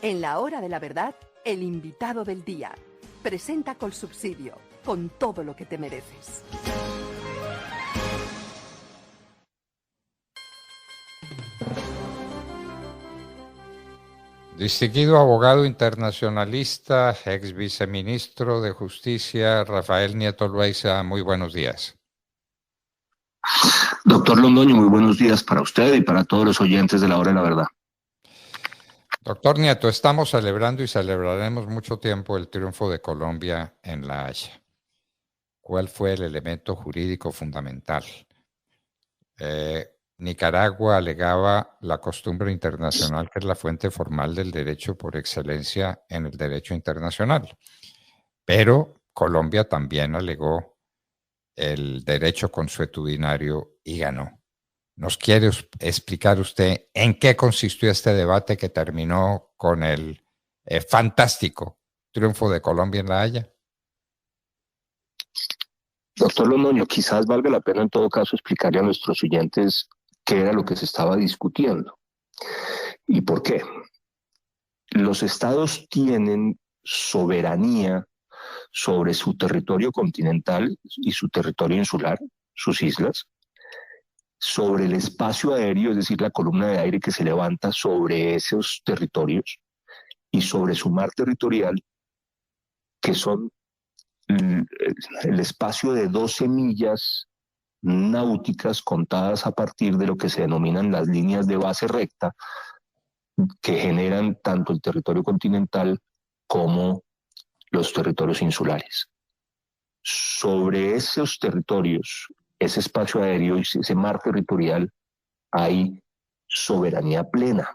En la hora de la verdad, el invitado del día. Presenta Colsubsidio, con todo lo que te mereces. Distinguido abogado internacionalista, ex viceministro de Justicia, Rafael Nieto Loaiza, muy buenos días. Doctor Londoño, muy buenos días para usted y para todos los oyentes de la hora de la verdad. Doctor Nieto, estamos celebrando y celebraremos mucho tiempo el triunfo de Colombia en La Haya. ¿Cuál fue el elemento jurídico fundamental? Nicaragua alegaba la costumbre internacional, que es la fuente formal del derecho por excelencia en el derecho internacional. Pero Colombia también alegó el derecho consuetudinario y ganó. ¿Nos quiere explicar usted en qué consistió este debate que terminó con el fantástico triunfo de Colombia en La Haya? Doctor Londoño, quizás valga la pena en todo caso explicarle a nuestros oyentes qué era lo que se estaba discutiendo y por qué. Los estados tienen soberanía sobre su territorio continental y su territorio insular, sus islas, sobre el espacio aéreo, es decir, la columna de aire que se levanta sobre esos territorios, y sobre su mar territorial, que son el espacio de 12 millas náuticas contadas a partir de lo que se denominan las líneas de base recta, que generan tanto el territorio continental como los territorios insulares. Sobre esos territorios, ese espacio aéreo y ese mar territorial, hay soberanía plena.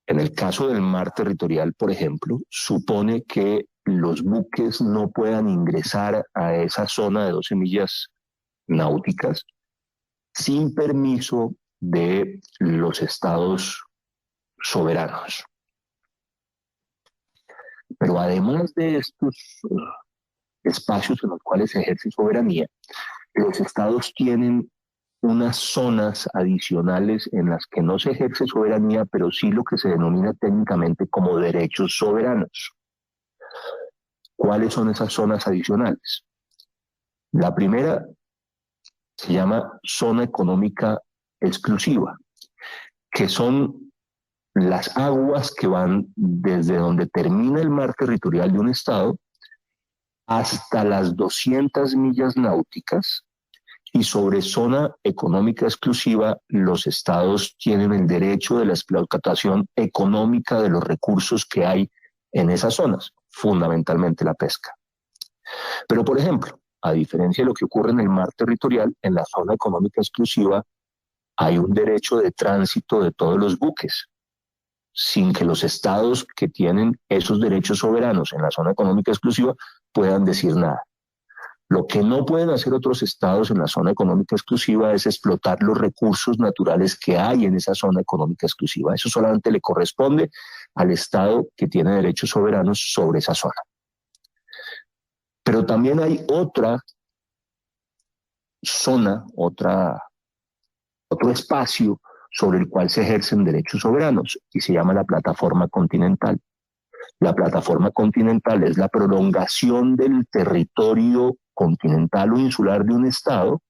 En el caso del mar territorial, por ejemplo, supone que los buques no puedan ingresar a esa zona de 12 millas náuticas sin permiso de los estados soberanos. Pero además de estos espacios en los cuales se ejerce soberanía, los estados tienen unas zonas adicionales en las que no se ejerce soberanía, pero sí lo que se denomina técnicamente como derechos soberanos. ¿Cuáles son esas zonas adicionales? La primera se llama zona económica exclusiva, que son las aguas que van desde donde termina el mar territorial de un estado hasta las 200 millas náuticas, y sobre zona económica exclusiva los estados tienen el derecho de la explotación económica de los recursos que hay en esas zonas, fundamentalmente la pesca. Pero, por ejemplo, a diferencia de lo que ocurre en el mar territorial, en la zona económica exclusiva hay un derecho de tránsito de todos los buques, sin que los estados que tienen esos derechos soberanos en la zona económica exclusiva puedan decir nada. Lo que no pueden hacer otros estados en la zona económica exclusiva es explotar los recursos naturales que hay en esa zona económica exclusiva. Eso solamente le corresponde al estado que tiene derechos soberanos sobre esa zona. Pero también hay otra zona, otro espacio sobre el cual se ejercen derechos soberanos y se llama la plataforma continental. La plataforma continental es la prolongación del territorio continental o insular de un estado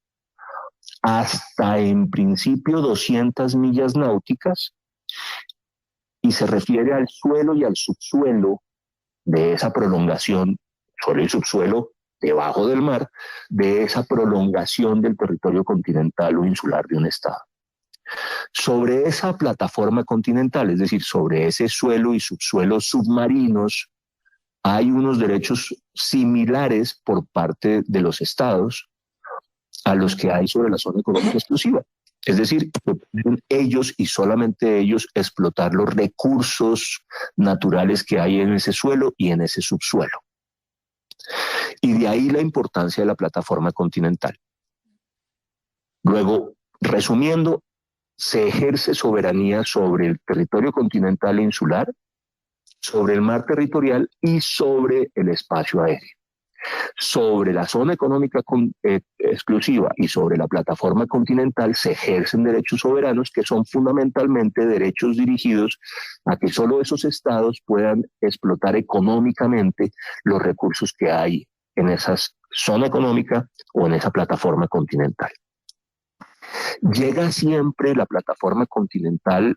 hasta en principio 200 millas náuticas y se refiere al suelo y al subsuelo de esa prolongación, suelo y subsuelo debajo del mar, de esa prolongación del territorio continental o insular de un estado. Sobre esa plataforma continental, es decir, sobre ese suelo y subsuelo submarinos, hay unos derechos similares por parte de los estados a los que hay sobre la zona económica exclusiva. Es decir, que pueden ellos y solamente ellos explotar los recursos naturales que hay en ese suelo y en ese subsuelo. Y de ahí la importancia de la plataforma continental. Luego, resumiendo, se ejerce soberanía sobre el territorio continental e insular, sobre el mar territorial y sobre el espacio aéreo. Sobre la zona económica exclusiva y sobre la plataforma continental se ejercen derechos soberanos que son fundamentalmente derechos dirigidos a que solo esos estados puedan explotar económicamente los recursos que hay en esa zona económica o en esa plataforma continental. ¿Llega siempre la plataforma continental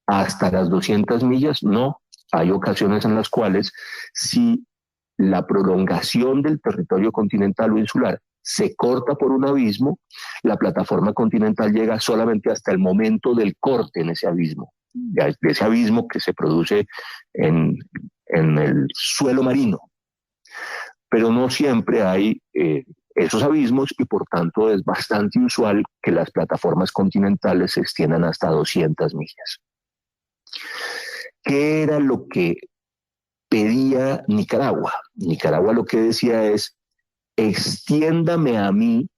hasta las 200 millas? No. Hay ocasiones en las cuales si la prolongación del territorio continental o insular se corta por un abismo, la plataforma continental llega solamente hasta el momento del corte en ese abismo, de ese abismo que se produce en el suelo marino. Pero no siempre hay esos abismos y por tanto es bastante usual que las plataformas continentales se extiendan hasta 200 millas. ¿Qué era lo que pedía Nicaragua? Nicaragua lo que decía es: extiéndame a mí,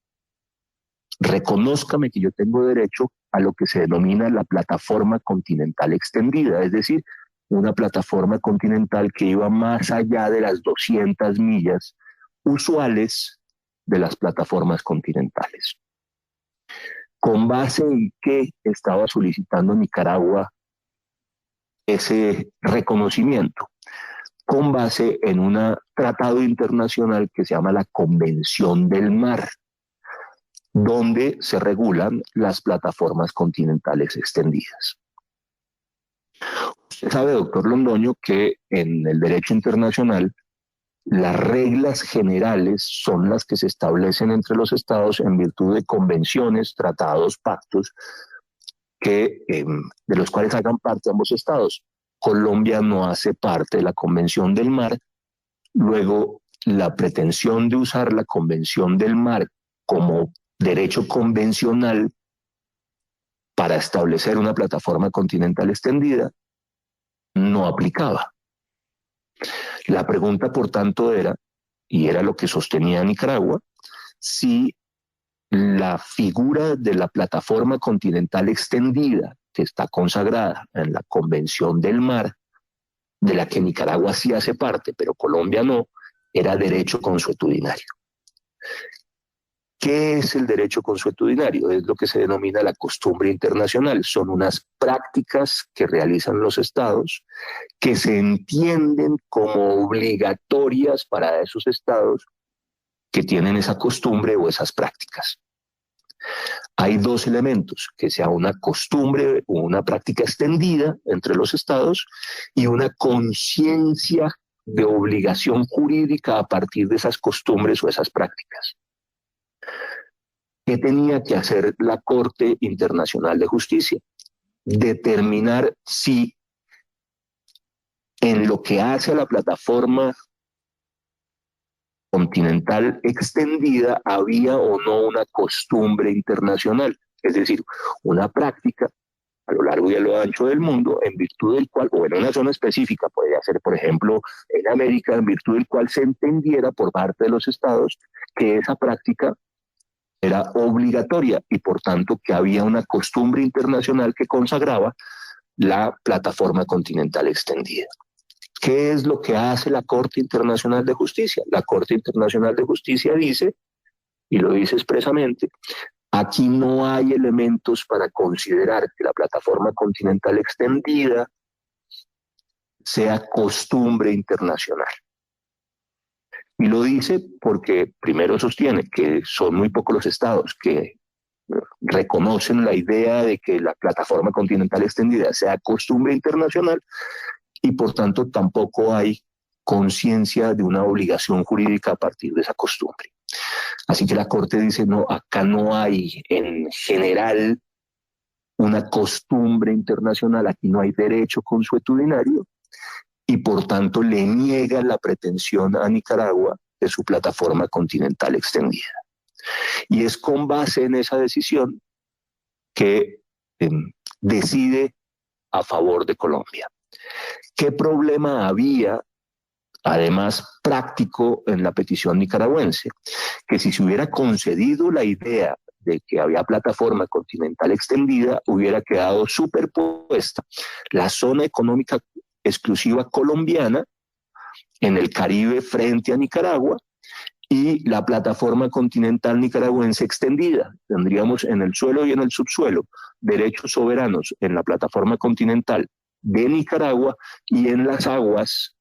reconózcame que yo tengo derecho a lo que se denomina la plataforma continental extendida, es decir, una plataforma continental que iba más allá de las 200 millas usuales de las plataformas continentales. ¿Con base en qué estaba solicitando Nicaragua ese reconocimiento? Con base en un tratado internacional que se llama la Convención del Mar, donde se regulan las plataformas continentales extendidas. Usted sabe, doctor Londoño, que en el derecho internacional las reglas generales son las que se establecen entre los estados en virtud de convenciones, tratados, pactos, de los cuales hagan parte ambos estados. Colombia no hace parte de la Convención del Mar. Luego, la pretensión de usar la Convención del Mar como derecho convencional para establecer una plataforma continental extendida no aplicaba. La pregunta, por tanto, era, y era lo que sostenía Nicaragua, si la figura de la plataforma continental extendida, que está consagrada en la Convención del Mar, de la que Nicaragua sí hace parte, pero Colombia no, era derecho consuetudinario. ¿Qué es el derecho consuetudinario? Es lo que se denomina la costumbre internacional. Son unas prácticas que realizan los estados que se entienden como obligatorias para esos estados que tienen esa costumbre o esas prácticas. Hay dos elementos: que sea una costumbre o una práctica extendida entre los estados y una conciencia de obligación jurídica a partir de esas costumbres o esas prácticas. ¿Qué tenía que hacer la Corte Internacional de Justicia? Determinar si en lo que hace a la plataforma continental extendida había o no una costumbre internacional, es decir, una práctica a lo largo y a lo ancho del mundo, en virtud del cual, o en una zona específica, podría ser, por ejemplo, en América, en virtud del cual se entendiera por parte de los estados que esa práctica era obligatoria y por tanto que había una costumbre internacional que consagraba la plataforma continental extendida. ¿Qué es lo que hace la Corte Internacional de Justicia? La Corte Internacional de Justicia dice, y lo dice expresamente, aquí no hay elementos para considerar que la plataforma continental extendida sea costumbre internacional. Y lo dice porque primero sostiene que son muy pocos los estados que reconocen la idea de que la plataforma continental extendida sea costumbre internacional y por tanto tampoco hay conciencia de una obligación jurídica a partir de esa costumbre. Así que la Corte dice, no, acá no hay en general una costumbre internacional, aquí no hay derecho consuetudinario, y por tanto le niega la pretensión a Nicaragua de su plataforma continental extendida. Y es con base en esa decisión que decide a favor de Colombia. ¿Qué problema había, además práctico, en la petición nicaragüense? Que si se hubiera concedido la idea de que había plataforma continental extendida, hubiera quedado superpuesta la zona económica exclusiva colombiana en el Caribe frente a Nicaragua y la plataforma continental nicaragüense extendida. Tendríamos en el suelo y en el subsuelo derechos soberanos en la plataforma continental de Nicaragua y en las aguas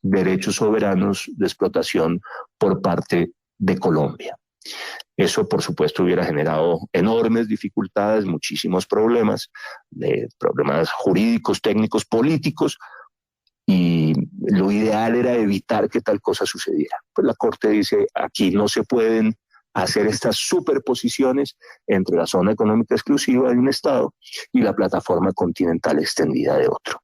derechos soberanos de explotación por parte de Colombia. Eso, por supuesto, hubiera generado enormes dificultades, muchísimos problemas, problemas jurídicos, técnicos, políticos, y lo ideal era evitar que tal cosa sucediera. Pues la Corte dice, aquí no se pueden hacer estas superposiciones entre la zona económica exclusiva de un Estado y la plataforma continental extendida de otro.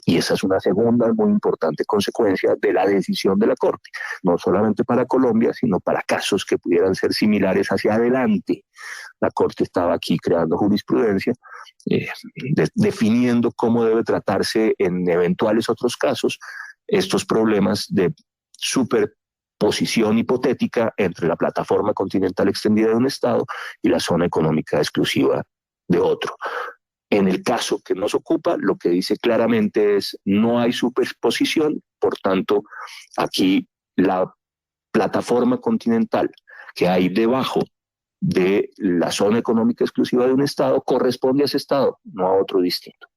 Y esa es una segunda muy importante consecuencia de la decisión de la Corte, no solamente para Colombia, sino para casos que pudieran ser similares hacia adelante. La Corte estaba aquí creando jurisprudencia, definiendo cómo debe tratarse en eventuales otros casos estos problemas de superposición hipotética entre la plataforma continental extendida de un Estado y la zona económica exclusiva de otro. En el caso que nos ocupa, lo que dice claramente es no hay superposición, por tanto, aquí la plataforma continental que hay debajo de la zona económica exclusiva de un Estado corresponde a ese Estado, no a otro distinto.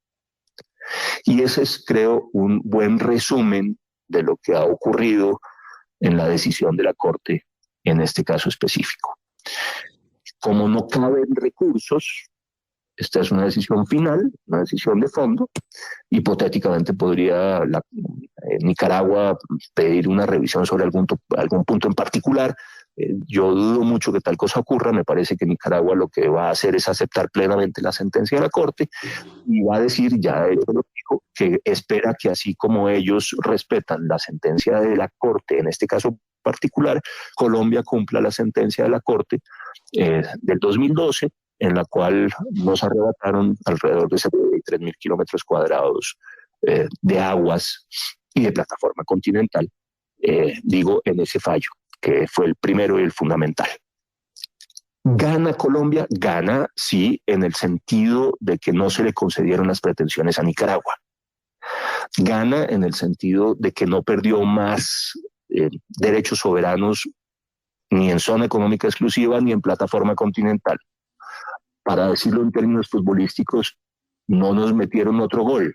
Y ese es, creo, un buen resumen de lo que ha ocurrido en la decisión de la Corte en este caso específico. Como no caben recursos, esta es una decisión final, una decisión de fondo. Hipotéticamente podría Nicaragua pedir una revisión sobre algún punto en particular. Yo dudo mucho que tal cosa ocurra. Me parece que Nicaragua lo que va a hacer es aceptar plenamente la sentencia de la Corte y va a decir, ya de hecho lo dijo, que espera que así como ellos respetan la sentencia de la Corte, en este caso particular, Colombia cumpla la sentencia de la Corte del 2012, en la cual nos arrebataron alrededor de 73.000 kilómetros cuadrados de aguas y de plataforma continental, digo, en ese fallo, que fue el primero y el fundamental. ¿Gana Colombia? Gana, sí, en el sentido de que no se le concedieron las pretensiones a Nicaragua. Gana en el sentido de que no perdió más derechos soberanos ni en zona económica exclusiva ni en plataforma continental. Para decirlo en términos futbolísticos, no nos metieron otro gol,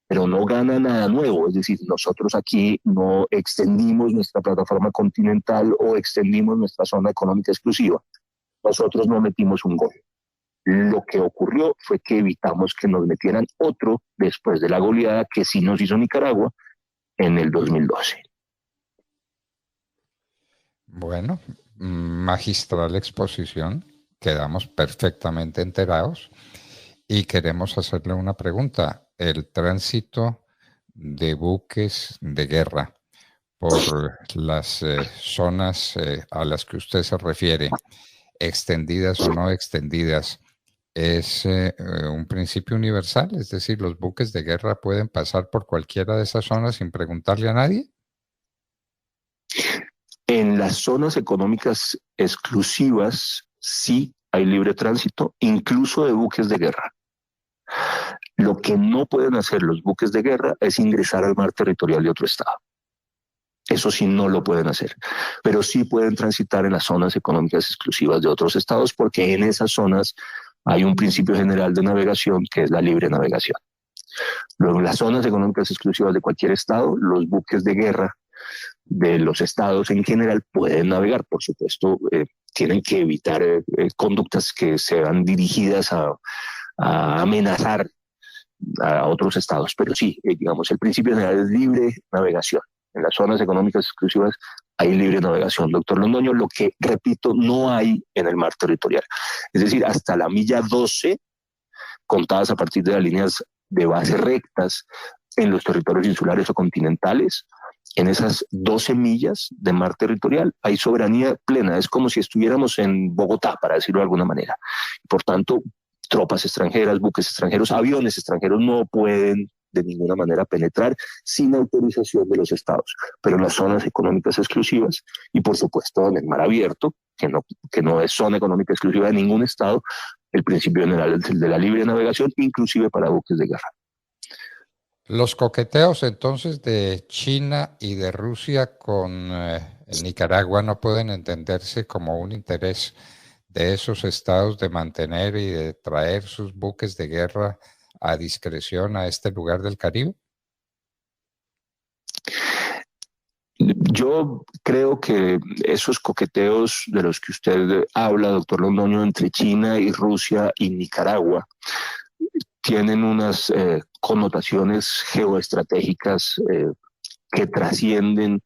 pero no gana nada nuevo. Es decir, nosotros aquí no extendimos nuestra plataforma continental o extendimos nuestra zona económica exclusiva. Nosotros no metimos un gol. Lo que ocurrió fue que evitamos que nos metieran otro después de la goleada que sí nos hizo Nicaragua en el 2012. Bueno, magistral exposición. Quedamos perfectamente enterados y queremos hacerle una pregunta. El tránsito de buques de guerra por las zonas a las que usted se refiere, extendidas o no extendidas, ¿es un principio universal? Es decir, ¿los buques de guerra pueden pasar por cualquiera de esas zonas sin preguntarle a nadie? En las zonas económicas exclusivas sí hay libre tránsito, incluso de buques de guerra. Lo que no pueden hacer los buques de guerra es ingresar al mar territorial de otro estado. Eso sí no lo pueden hacer, pero sí pueden transitar en las zonas económicas exclusivas de otros estados porque en esas zonas hay un principio general de navegación que es la libre navegación. Luego, en las zonas económicas exclusivas de cualquier estado, los buques de guerra de los estados en general pueden navegar. Por supuesto, tienen que evitar conductas que sean dirigidas a amenazar a otros estados, pero sí, digamos, el principio general es libre navegación. En las zonas económicas exclusivas hay libre navegación, doctor Londoño, lo que, repito, no hay en el mar territorial. Es decir, hasta la milla 12, contadas a partir de las líneas de base rectas en los territorios insulares o continentales, en esas 12 millas de mar territorial hay soberanía plena. Es como si estuviéramos en Bogotá, para decirlo de alguna manera. Por tanto, tropas extranjeras, buques extranjeros, aviones extranjeros no pueden de ninguna manera penetrar sin autorización de los estados, pero en las zonas económicas exclusivas y por supuesto en el mar abierto, que no es zona económica exclusiva de ningún estado, el principio general es el de la libre navegación, inclusive para buques de guerra. Los coqueteos entonces de China y de Rusia con en Nicaragua no pueden entenderse como un interés de esos estados de mantener y de traer sus buques de guerra a discreción a este lugar del Caribe? Yo creo que esos coqueteos de los que usted habla, doctor Londoño, entre China y Rusia y Nicaragua, tienen unas connotaciones geoestratégicas que trascienden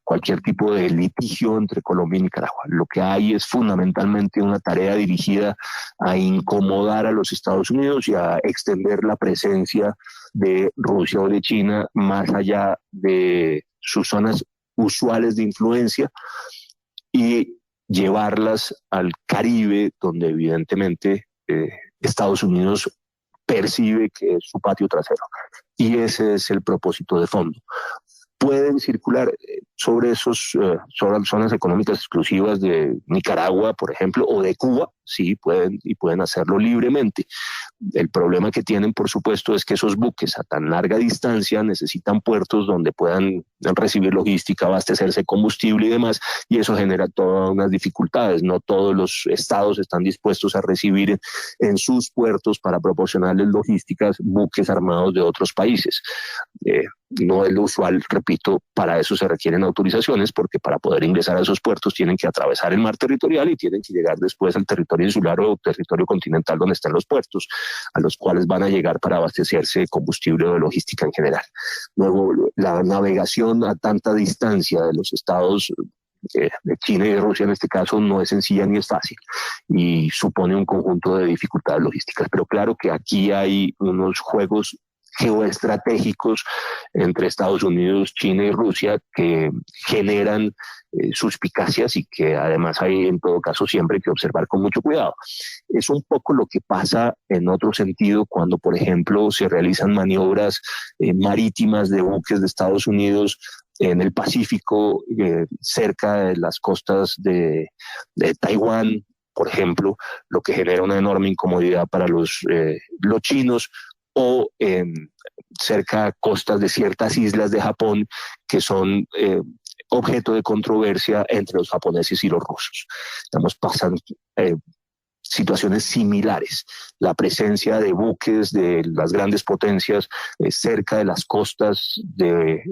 cualquier tipo de litigio entre Colombia y Nicaragua. Lo que hay es fundamentalmente una tarea dirigida a incomodar a los Estados Unidos y a extender la presencia de Rusia o de China más allá de sus zonas usuales de influencia y llevarlas al Caribe, donde evidentemente Estados Unidos percibe que es su patio trasero. Y ese es el propósito de fondo. Pueden circular sobre sobre las zonas económicas exclusivas de Nicaragua, por ejemplo, o de Cuba, sí, pueden hacerlo libremente. El problema que tienen, por supuesto, es que esos buques a tan larga distancia necesitan puertos donde puedan recibir logística, abastecerse de combustible y demás, y eso genera todas unas dificultades. No todos los estados están dispuestos a recibir en sus puertos para proporcionarles logísticas buques armados de otros países. No es lo usual, repito, para eso se requieren autorizaciones, porque para poder ingresar a esos puertos tienen que atravesar el mar territorial y tienen que llegar después al territorio insular o territorio continental donde están los puertos, a los cuales van a llegar para abastecerse de combustible o de logística en general. Luego, la navegación a tanta distancia de los estados de China y de Rusia en este caso no es sencilla ni es fácil y supone un conjunto de dificultades logísticas. Pero claro que aquí hay unos juegos geoestratégicos entre Estados Unidos, China y Rusia que generan suspicacias y que además hay en todo caso siempre que observar con mucho cuidado. Es un poco lo que pasa en otro sentido cuando, por ejemplo, se realizan maniobras marítimas de buques de Estados Unidos en el Pacífico, cerca de las costas de Taiwán, por ejemplo, lo que genera una enorme incomodidad para los chinos, o cerca de costas de ciertas islas de Japón que son objeto de controversia entre los japoneses y los rusos. Estamos pasando situaciones similares. La presencia de buques de las grandes potencias cerca de las costas de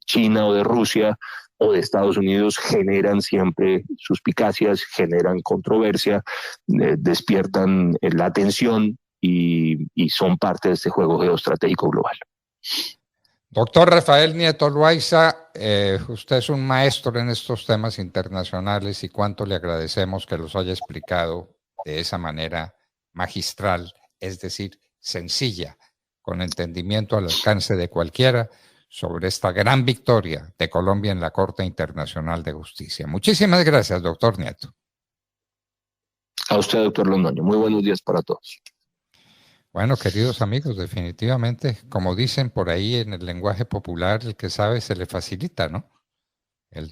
China o de Rusia o de Estados Unidos generan siempre suspicacias, generan controversia, despiertan la atención y son parte de este juego geoestratégico global. Doctor Rafael Nieto Loaiza, usted es un maestro en estos temas internacionales y cuánto le agradecemos que los haya explicado de esa manera magistral, es decir, sencilla, con entendimiento al alcance de cualquiera, sobre esta gran victoria de Colombia en la Corte Internacional de Justicia. Muchísimas gracias, doctor Nieto. A usted, doctor Londoño. Muy buenos días para todos. Bueno, queridos amigos, definitivamente, como dicen por ahí en el lenguaje popular, el que sabe se le facilita, ¿no?